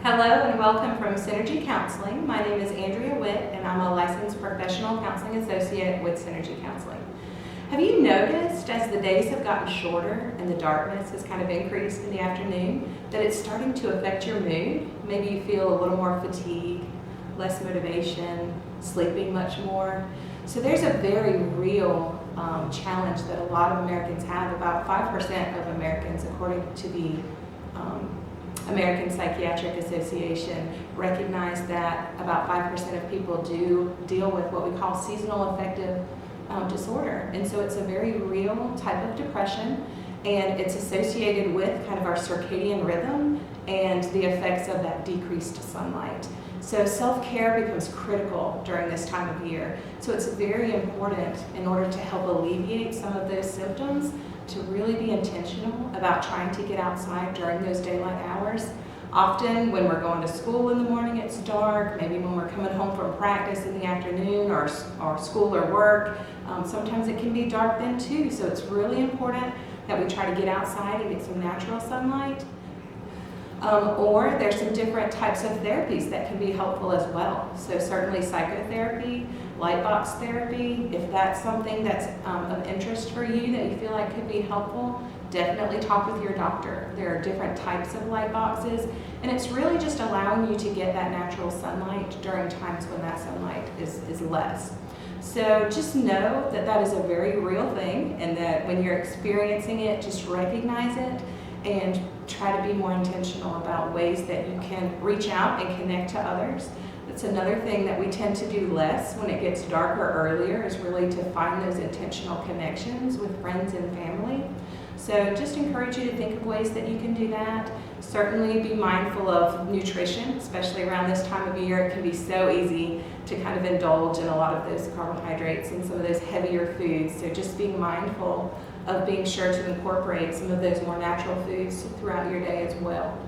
Hello and welcome from Synergy Counseling. My name is Andrea Witt and I'm a licensed professional counseling associate with Synergy Counseling. Have you noticed as the days have gotten shorter and the darkness has kind of increased in the afternoon that it's starting to affect your mood? Maybe you feel a little more fatigue, less motivation, sleeping much more. So there's a very real challenge that a lot of Americans have. About 5% of Americans, according to the American Psychiatric Association, recognize that about 5% of people do deal with what we call seasonal affective disorder. And so it's a very real type of depression, and it's associated with kind of our circadian rhythm and the effects of that decreased sunlight. So self-care becomes critical during this time of year. So it's very important, in order to help alleviate some of those symptoms, to really be intentional about trying to get outside during those daylight hours. Often when we're going to school in the morning it's dark, maybe when we're coming home from practice in the afternoon or school or work, sometimes it can be dark then too. So it's really important that we try to get outside and get some natural sunlight. Or there's some different types of therapies that can be helpful as well. So certainly psychotherapy, light box therapy, if that's something that's of interest for you that you feel like could be helpful, definitely talk with your doctor. There are different types of light boxes, and it's really just allowing you to get that natural sunlight during times when that sunlight is less. So just know that that is a very real thing, and that when you're experiencing it, just recognize it and try to be more intentional about ways that you can reach out and connect to others. That's another thing that we tend to do less when it gets darker earlier, is really to find those intentional connections with friends and family. So just encourage you to think of ways that you can do that. Certainly be mindful of nutrition, especially around this time of year. It can be so easy to kind of indulge in a lot of those carbohydrates and some of those heavier foods. So just being mindful of being sure to incorporate some of those more natural foods throughout your day as well.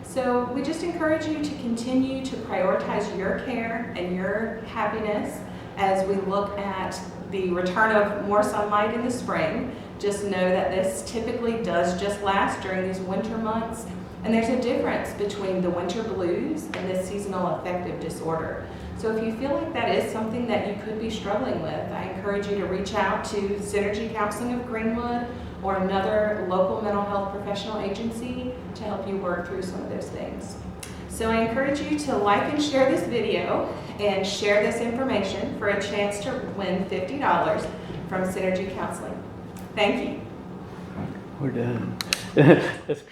So we just encourage you to continue to prioritize your care and your happiness as we look at the return of more sunlight in the spring. Just know that this typically does just last during these winter months, and there's a difference between the winter blues and this seasonal affective disorder. So if you feel like that is something that you could be struggling with, I encourage you to reach out to Synergy Counseling of Greenwood or another local mental health professional agency to help you work through some of those things. So I encourage you to like and share this video and share this information for a chance to win $50 from Synergy Counseling. Thank you. We're done. That's great.